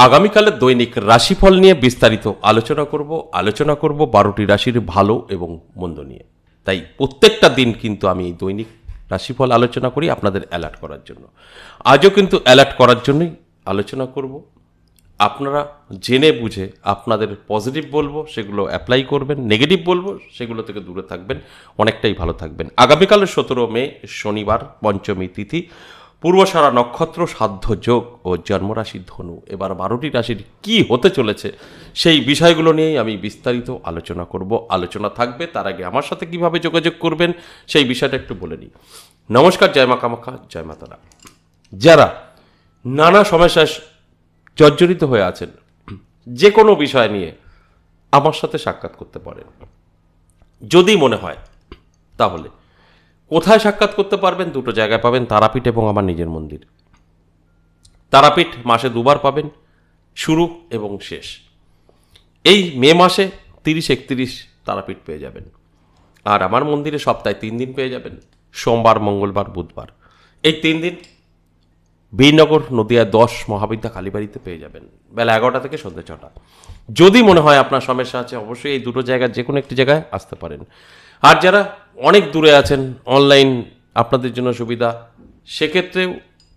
আগামীকালের দৈনিক রাশিফল নিয়ে বিস্তারিত আলোচনা করব 12টি রাশির ভালো এবং মন্দ নিয়ে। তাই প্রত্যেকটা দিন কিন্তু আমি এই দৈনিক রাশিফল আলোচনা করি আপনাদের অ্যালার্ট করার জন্য। আজও কিন্তু অ্যালার্ট করার জন্যই আলোচনা করব। আপনারা জেনে বুঝে আপনাদের পজিটিভ বলবো সেগুলো অ্যাপ্লাই করবেন, নেগেটিভ বলবো সেগুলো থেকে দূরে থাকবেন, অনেকটাই ভালো থাকবেন। আগামীকালের 17 মে শনিবার, পঞ্চমী তিথি, পূর্বসারা নক্ষত্র, সাধ্য যোগ ও জন্মরাশি ধনু। এবার 12টি রাশির কি হতে চলেছে সেই বিষয়গুলো নিয়েই আমি বিস্তারিত আলোচনা করব। আলোচনা থাকবে, তার আগে আমার সাথে কিভাবে যোগাযোগ করবেন সেই বিষয়টা একটু বলে নিই। নমস্কার, জয় মা কামাখ্যা, জয় মা তারা। যারা নানা সমস্যায় জর্জরিত হয়ে আছেন, যে কোনো বিষয় নিয়ে আমার সাথে সাক্ষাৎ করতে পারেন। যদি মনে হয় তাহলে কোথায় সাক্ষাৎ করতে পারবেন? দুটো জায়গায় পাবেন, তারাপীঠ এবং আমার নিজের মন্দির। তারাপীঠ মাসে 2বার পাবেন, শুরু এবং শেষ। এই মে মাসে 30-31 তারাপীঠ পেয়ে যাবেন। আর আমার মন্দিরে সপ্তাহে 3 দিন পেয়ে যাবেন, সোমবার, মঙ্গলবার, বুধবার। এই 3 দিন বীরনগর, নদিয়া 10 মহাবিদ্যা কালীবাড়িতে পেয়ে যাবেন, বেলা 11টা থেকে সন্ধ্যে 6টা। যদি মনে হয় আপনার সমস্যা আছে, অবশ্যই এই দুটো জায়গায় যে কোনো একটি জায়গায় আসতে পারেন। আর যারা অনেক দূরে আছেন, অনলাইন আপনাদের জন্য সুবিধা, সেক্ষেত্রেও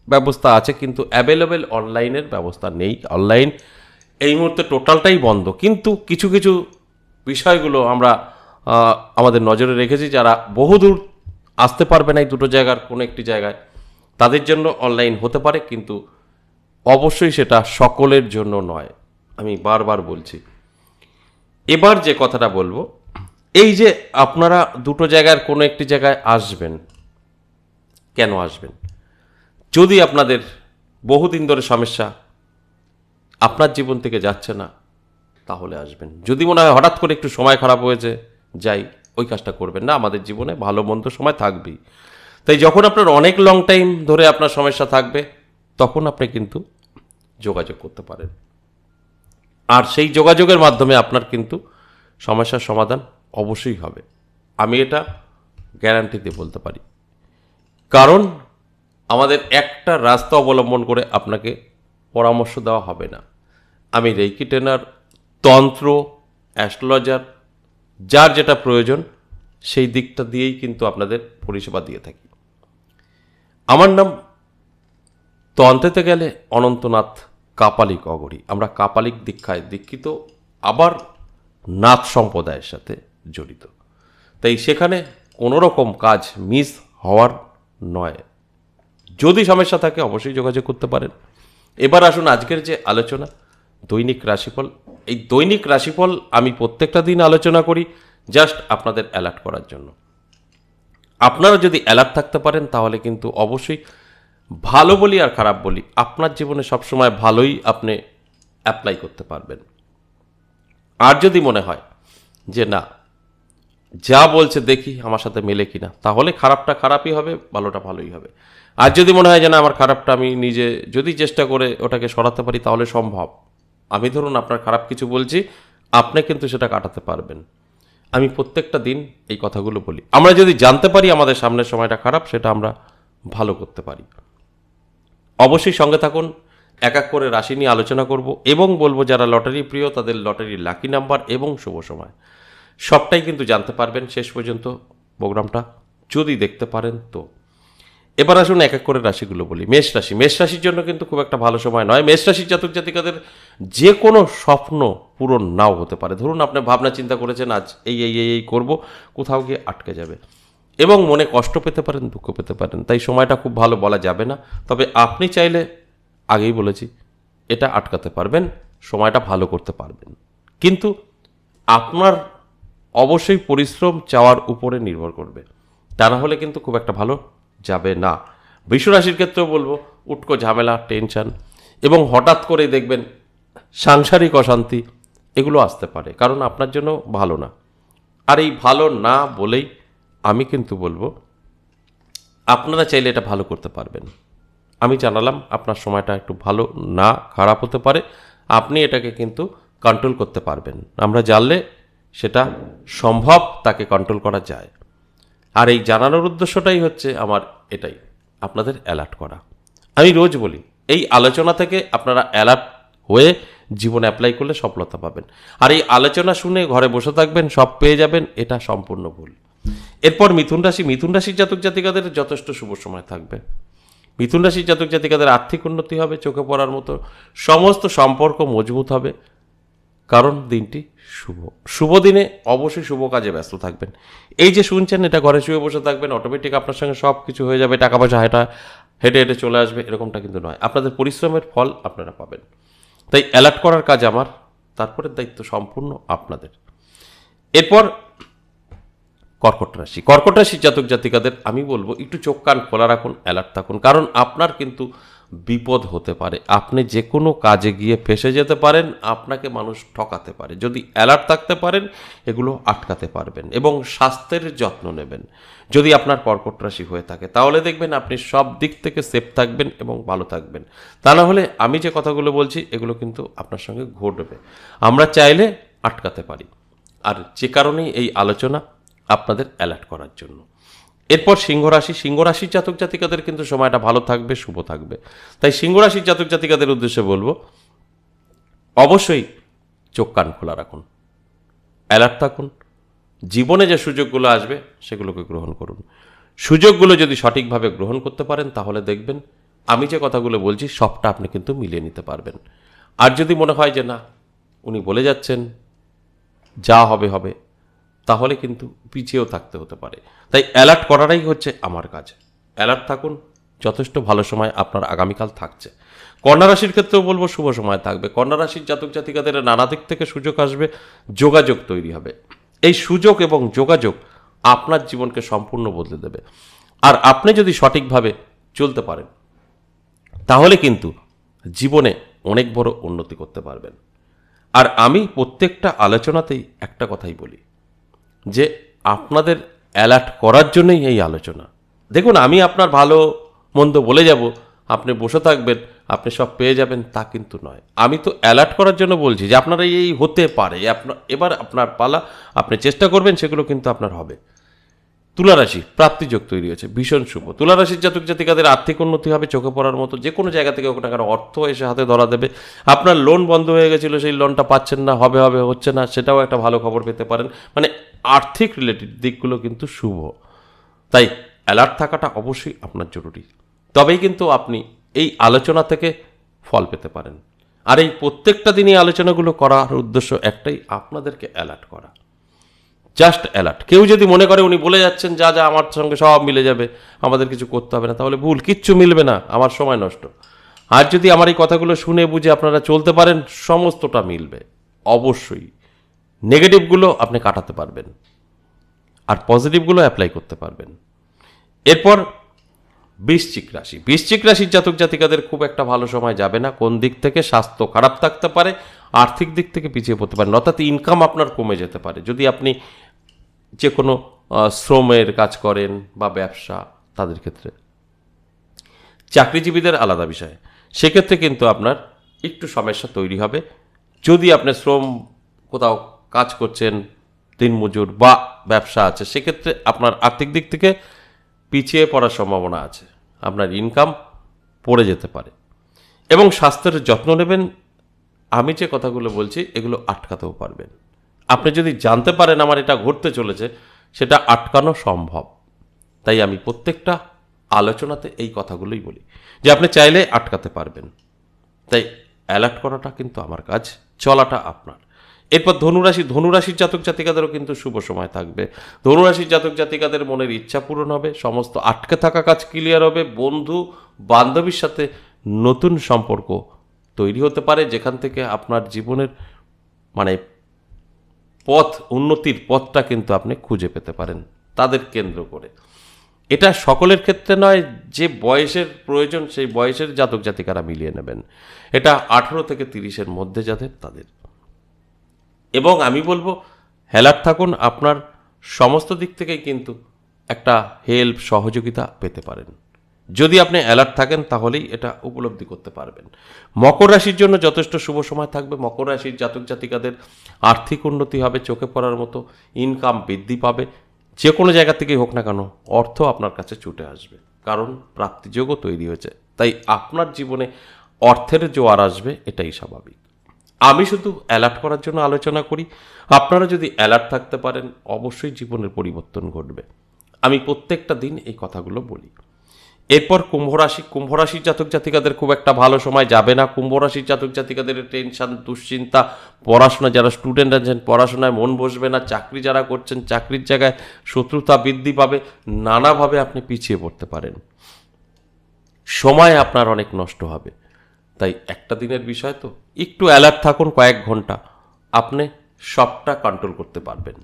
ব্যবস্থা আছে, কিন্তু অ্যাভেলেবেল অনলাইনের ব্যবস্থা নেই। অনলাইন এই মুহূর্তে টোটালটাই বন্ধ, কিন্তু কিছু কিছু বিষয়গুলো আমরা আমাদের নজরে রেখেছি। যারা বহুদূর আসতে পারবে না এই দুটো জায়গার কোনো একটি জায়গায়, তাদের জন্য অনলাইন হতে পারে, কিন্তু অবশ্যই সেটা সকলের জন্য নয়। আমি বারবার বলছি। এবার যে কথাটা বলবো, এই যে আপনারা দুটো জায়গার কোনো একটি জায়গায় আসবেন, কেন আসবেন? যদি আপনাদের বহুদিন ধরে সমস্যা আপনার জীবন থেকে যাচ্ছে না, তাহলে আসবেন। যদি মনে হয় হঠাৎ করে একটু সময় খারাপ হয়েছে, যাই, ওই কাজটা করবেন না। আমাদের জীবনে ভালো মন্দ সময় থাকবেই। তাই যখন আপনার অনেক লং টাইম ধরে আপনার সমস্যা থাকবে, তখন আপনি কিন্তু যোগাযোগ করতে পারেন। আর সেই যোগাযোগের মাধ্যমে আপনার কিন্তু সমস্যার সমাধান অবশ্যই হবে। আমি এটা গ্যারান্টি দিয়ে বলতে পারি। কারণ আমাদের একটা রাস্তা অবলম্বন করে আপনাকে পরামর্শ দেওয়া হবে না। আমি রেইকি ট্রেনার, তন্ত্র, অ্যাস্ট্রোলজার, যার যেটা প্রয়োজন সেই দিকটা দিয়েই কিন্তু আপনাদের পরিষেবা দিয়ে থাকি। আমার নাম তন্ত্রেতে গেলে অনন্তনাথ কাপালিক অঘরী। আমরা কাপালিক দীক্ষায় দীক্ষিত, আবার নাথ সম্প্রদায়ের সাথে জড়িত। তাই সেখানে কোনো রকম কাজ মিস হওয়ার নয়। যদি সমস্যা থাকে অবশ্যই যোগাযোগ করতে পারেন। এবার আসুন আজকের যে আলোচনা, দৈনিক রাশিফল। এই দৈনিক রাশিফল আমি প্রত্যেকটা দিন আলোচনা করি জাস্ট আপনাদের অ্যালার্ট করার জন্য। আপনারা যদি অ্যালার্ট থাকতে পারেন তাহলে কিন্তু অবশ্যই, ভালো বলি আর খারাপ বলি, আপনার জীবনে সবসময় ভালোই আপনি অ্যাপ্লাই করতে পারবেন। আর যদি মনে হয় যে না, যা বলছে দেখি আমার সাথে মেলে কিনা, তাহলে খারাপটা খারাপই হবে, ভালোটা ভালোই হবে। আর যদি মনে হয় যে না, আমার খারাপটা আমি নিজে যদি চেষ্টা করে ওটাকে সরাতে পারি তাহলে সম্ভব। আমি ধরুন আপনার খারাপ কিছু বলছি, আপনি কিন্তু সেটা কাটাতে পারবেন। আমি প্রত্যেকটা দিন এই কথাগুলো বলি। আমরা যদি জানতে পারি আমাদের সামনের সময়টা খারাপ, সেটা আমরা ভালো করতে পারি। অবশ্যই সঙ্গে থাকুন। এক এক করে রাশি নিয়ে আলোচনা করব এবং বলবো যারা লটারি প্রিয় তাদের লটারির লাকি নাম্বার এবং শুভ সময় সবটাই কিন্তু জানতে পারবেন শেষ পর্যন্ত প্রোগ্রামটা যদি দেখতে পারেন। তো এবার আসুন এক এক করে রাশিগুলো বলি। মেষ রাশি। মেষ রাশির জন্য কিন্তু খুব একটা ভালো সময় নয়। মেষ রাশির জাতক জাতিকাদের যে কোনো স্বপ্ন পূরণ নাও হতে পারে। ধরুন আপনি ভাবনা চিন্তা করেছেন আজ এই করব, কোথাও গিয়ে আটকে যাবে এবং মনে কষ্ট পেতে পারেন, দুঃখ পেতে পারেন। তাই সময়টা খুব ভালো বলা যাবে না, তবে আপনি চাইলে, আগেই বলেছি, এটা আটকাতে পারবেন, সময়টা ভালো করতে পারবেন। কিন্তু আপনার অবশ্যই পরিশ্রম চাওয়ার উপরে নির্ভর করবে, তা না হলে কিন্তু খুব একটা ভালো যাবে না। বৃষ রাশির ক্ষেত্রেও বলবো উটকো ঝামেলা, টেনশন এবং হঠাৎ করে দেখবেন সাংসারিক অশান্তি, এগুলো আসতে পারে, কারণ আপনার জন্য ভালো না। আর এই ভালো না বলেই আমি কিন্তু বলবো আপনারা চাইলে এটা ভালো করতে পারবেন। আমি জানালাম আপনার সময়টা একটু ভালো না খারাপ হতে পারে, আপনি এটাকে কিন্তু কন্ট্রোল করতে পারবেন। আমরা জানলে সেটা সম্ভব, তাকে কন্ট্রোল করা যায়। আর এই জানানোর উদ্দেশ্যটাই হচ্ছে আমার এটাই, আপনাদের অ্যালার্ট করা। আমি রোজ বলি এই আলোচনা থেকে আপনারা অ্যালার্ট হয়ে জীবনে অ্যাপ্লাই করলে সফলতা পাবেন। আর এই আলোচনা শুনে ঘরে বসে থাকবেন, সব পেয়ে যাবেন, এটা সম্পূর্ণ ভুল। এরপর মিথুন রাশির জাতক জাতিকাদের যথেষ্ট শুভ সময় থাকবে। মিথুন রাশির জাতক জাতিকাদের আর্থিক উন্নতি হবে, চোখে পড়ার মতো সমস্ত সম্পর্ক মজবুত হবে, কারণ দিনটি শুভ দিনে অবশ্যই শুভ কাজে ব্যস্ত থাকবেন। এই যে শুনছেন, এটা ঘরে শুয়ে বসে থাকবেন, অটোমেটিক আপনার সঙ্গে সব কিছু হয়ে যাবে, টাকা পয়সা হেঁটে হেঁটে চলে আসবে, এরকমটা কিন্তু নয়। আপনাদের পরিশ্রমের ফল আপনারা পাবেন। তাই অ্যালার্ট করার কাজ আমার, তারপরের দায়িত্ব সম্পূর্ণ আপনাদের। এরপর কর্কট রাশির জাতক জাতিকাদের আমি বলবো একটু চোখ কান খোলা রাখুন, অ্যালার্ট থাকুন, কারণ আপনার কিন্তু বিপদ হতে পারে। আপনি যে কোনো কাজে গিয়ে ফেঁসে যেতে পারেন, আপনাকে মানুষ ঠকাতে পারে। যদি অ্যালার্ট থাকতে পারেন, এগুলো আটকাতে পারবেন এবং স্বাস্থ্যের যত্ন নেবেন। যদি আপনার কর্কট রাশি হয়ে থাকে, তাহলে দেখবেন আপনি সব দিক থেকে সেফ থাকবেন এবং ভালো থাকবেন। তা না হলে আমি যে কথাগুলো বলছি, এগুলো কিন্তু আপনার সঙ্গে ঘটবে। আমরা চাইলে আটকাতে পারি। আর যে কারণেই এই আলোচনা আপনাদের অ্যালার্ট করার জন্য। এরপর সিংহ রাশির জাতক জাতিকাদের কিন্তু সময়টা ভালো থাকবে, শুভ থাকবে। তাই সিংহ রাশির জাতক জাতিকাদের উদ্দেশ্যে বলবো, অবশ্যই চোখ কান খোলা রাখুন, অ্যালার্ট থাকুন। জীবনে যে সুযোগগুলো আসবে সেগুলোকে গ্রহণ করুন। সুযোগগুলো যদি সঠিকভাবে গ্রহণ করতে পারেন, তাহলে দেখবেন আমি যে কথাগুলো বলছি সবটা আপনি কিন্তু মিলিয়ে নিতে পারবেন। আর যদি মনে হয় যে না, উনি বলে যাচ্ছেন, যা হবে হবে, তাহলে কিন্তু পিছিয়েও থাকতে হতে পারে। তাই অ্যালার্ট করাটাই হচ্ছে আমার কাজ। অ্যালার্ট থাকুন, যথেষ্ট ভালো সময় আপনার আগামীকাল থাকছে। কন্যা রাশির ক্ষেত্রেও বলবো শুভ সময় থাকবে। কন্যা রাশির জাতক জাতিকাদের নানা দিক থেকে সুযোগ আসবে, যোগাযোগ তৈরি হবে। এই সুযোগ এবং যোগাযোগ আপনার জীবনকে সম্পূর্ণ বদলে দেবে। আর আপনি যদি সঠিকভাবে চলতে পারেন, তাহলে কিন্তু জীবনে অনেক বড় উন্নতি করতে পারবেন। আর আমি প্রত্যেকটা আলোচনাতেই একটা কথাই বলি, যে আপনাদের অ্যালার্ট করার জন্যই এই আলোচনা। দেখুন, আমি আপনার ভালো মন্দ বলে যাব, আপনি বসে থাকবেন, আপনি সব পেয়ে যাবেন, তা কিন্তু নয়। আমি তো অ্যালার্ট করার জন্য বলছি যে আপনারা এই হতে পারে, এবার আপনার পালা, আপনি চেষ্টা করবেন, সেগুলো কিন্তু আপনার হবে। তুলা রাশি, প্রাপ্তিযোগ তৈরি হয়েছে, ভীষণ শুভ। তুলা রাশির জাতক জাতিকাদের আর্থিক উন্নতি হবে, চোখে পড়ার মতো। যে কোনো জায়গা থেকে হোক না কেন, অর্থ এসে হাতে ধরা দেবে। আপনার লোন বন্ধ হয়ে গেছিল, সেই লোনটা পাচ্ছেন না, হবে হচ্ছে না, সেটাও একটা ভালো খবর পেতে পারেন। মানে আর্থিক রিলেটেড দিকগুলো কিন্তু শুভ। তাই অ্যালার্ট থাকাটা অবশ্যই আপনার জরুরি, তবেই কিন্তু আপনি এই আলোচনা থেকে ফল পেতে পারেন। আর এই প্রত্যেকটা দিনই আলোচনাগুলো করার উদ্দেশ্য একটাই, আপনাদেরকে অ্যালার্ট করা, জাস্ট অ্যালার্ট। কেউ যদি মনে করে উনি বলে যাচ্ছেন যা যা আমার সঙ্গে সব মিলে যাবে, আমাদের কিছু করতে হবে না, তাহলে ভুল। কিচ্ছু মিলবে না, আমার সময় নষ্ট। আর যদি আমার এই কথাগুলো শুনে বুঝে আপনারা চলতে পারেন, সমস্তটা মিলবে অবশ্যই। নেগেটিভগুলো আপনি কাটাতে পারবেন, আর পজিটিভগুলো অ্যাপ্লাই করতে পারবেন। এরপর বৃশ্চিক রাশির জাতক জাতিকাদের খুব একটা ভালো সময় যাবে না। কোন দিক থেকে? স্বাস্থ্য খারাপ থাকতে পারে, আর্থিক দিক থেকে পিছিয়ে পড়তে পারেন, অর্থাৎ ইনকাম আপনার কমে যেতে পারে। যদি আপনি যে কোনো শ্রমের কাজ করেন বা ব্যবসা, তাদের ক্ষেত্রে। চাকরিজীবীদের আলাদা বিষয়, সেক্ষেত্রে কিন্তু আপনার একটু সমস্যা তৈরি হবে। যদি আপনি শ্রম কোথাও কাজ করছেন, দিনমজুর বা ব্যবসা আছে, সেক্ষেত্রে আপনার আর্থিক দিক থেকে পিছিয়ে পড়ার সম্ভাবনা আছে, আপনার ইনকাম পড়ে যেতে পারে। এবং স্বাস্থ্যের যত্ন নেবেন। আমি যে কথাগুলো বলছি, এগুলো আটকাতেও পারবেন। আপনি যদি জানতে পারেন আমার এটা ঘটতে চলেছে, সেটা আটকানো সম্ভব। তাই আমি প্রত্যেকটা আলোচনাতে এই কথাগুলোই বলি, যে আপনি চাইলে আটকাতে পারবেন। তাই অ্যালার্ট করাটা কিন্তু আমার কাজ, চলাটা আপনার। এরপর ধনুরাশির জাতক জাতিকাদেরও কিন্তু শুভ সময় থাকবে। ধনুরাশির জাতক জাতিকাদের মনের ইচ্ছা পূরণ হবে, সমস্ত আটকে থাকা কাজ ক্লিয়ার হবে। বন্ধু বান্ধবীর সাথে নতুন সম্পর্ক তৈরি হতে পারে, যেখান থেকে আপনার জীবনের মানে উন্নতির পথটা কিন্তু আপনি খুঁজে পেতে পারেন তাদের কেন্দ্র করে। এটা সকলের ক্ষেত্রে নয়, যে বয়সের প্রয়োজন সেই বয়সের জাতক জাতিকারা মিলিয়ে নেবেন। এটা 18 থেকে 30-এর মধ্যে যাদের, তাদের। এবং আমি বলবো অ্যালার্ট থাকুন, আপনার সমস্ত দিক থেকেই কিন্তু একটা হেল্প, সহযোগিতা পেতে পারেন। যদি আপনি অ্যালার্ট থাকেন, তাহলেই এটা উপলব্ধি করতে পারবেন। মকর রাশির জন্য যথেষ্ট শুভ সময় থাকবে। মকর রাশির জাতক জাতিকাদের আর্থিক উন্নতি হবে, চোখে পড়ার মতো ইনকাম বৃদ্ধি পাবে। যে কোনো জায়গা থেকেই হোক না কেন, অর্থ আপনার কাছে ছুটে আসবে, কারণ প্রাপ্তিযোগও তৈরি হয়েছে। তাই আপনার জীবনে অর্থের জোয়ার আসবে, এটাই স্বাভাবিক। আমি শুধু অ্যালার্ট করার জন্য আলোচনা করি। আপনারা যদি অ্যালার্ট থাকতে পারেন, অবশ্যই জীবনের পরিবর্তন ঘটবে। আমি প্রত্যেকটা দিন এই কথাগুলো বলি। এরপর কুম্ভ রাশির জাতক জাতিকাদের খুব একটা ভালো সময় যাবে না। কুম্ভ রাশির জাতক জাতিকাদের টেনশন, দুশ্চিন্তা, পড়াশোনা, যারা স্টুডেন্ট আছেন পড়াশোনায় মন বসবে না, চাকরি যারা করছেন চাকরির জায়গায় শত্রুতা বৃদ্ধি পাবে, নানাভাবে আপনি পিছিয়ে পড়তে পারেন, সময় আপনার অনেক নষ্ট হবে। তাই একটা দিনের বিষয় তো, একটু অ্যালার্ট থাকুন, কয়েক ঘন্টা আপনি সবটা কন্ট্রোল করতে পারবেন।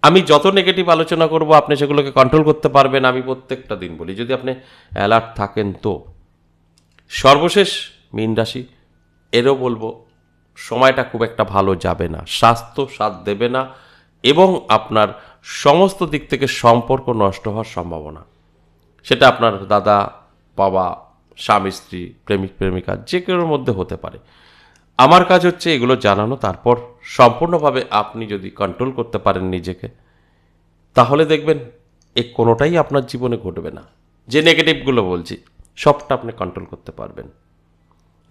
আমি যত নেগেটিভ আলোচনা করব আপনি সেগুলোকে কন্ট্রোল করতে পারবেন, আমি প্রত্যেকটা দিন বলি, যদি আপনি অ্যালার্ট থাকেন তো। সর্বশেষ মীন রাশি, এরও বলবো সময়টা খুব একটা ভালো যাবে না, স্বাস্থ্য সাথ দেবে না, এবং আপনার সমস্ত দিক থেকে সম্পর্ক নষ্ট হওয়ার সম্ভাবনা, সেটা আপনার দাদা, বাবা, স্বামী স্ত্রী, প্রেমিক প্রেমিকা, যে কারোর মধ্যে হতে পারে। আমার কাজ হচ্ছে এগুলো জানানো, তারপর সম্পূর্ণভাবে আপনি যদি কন্ট্রোল করতে পারেন নিজেকে, তাহলে দেখবেন কোনোটাই আপনার জীবনে ঘটবে না। যে নেগেটিভগুলো বলছি সবটা আপনি কন্ট্রোল করতে পারবেন।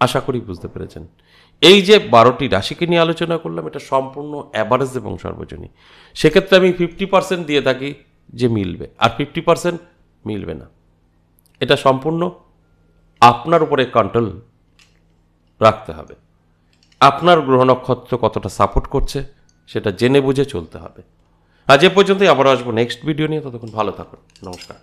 আশা করি বুঝতে পেরেছেন। এই যে 12টি রাশিকে নিয়ে আলোচনা করলাম, এটা সম্পূর্ণ অ্যাভারেজ এবং সর্বজনীন। সেক্ষেত্রে আমি 50% দিয়ে থাকি যে মিলবে, আর 50% মিলবে না। এটা সম্পূর্ণ আপনার উপরে কন্ট্রোল রাখতে হবে। আপনার গ্রহ নক্ষত্র কতটা সাপোর্ট করছে সেটা জেনে বুঝে চলতে হবে। আজ এ পর্যন্তই, আবার আসবো নেক্সট ভিডিও নিয়ে। ততক্ষণ ভালো থাকুন, নমস্কার।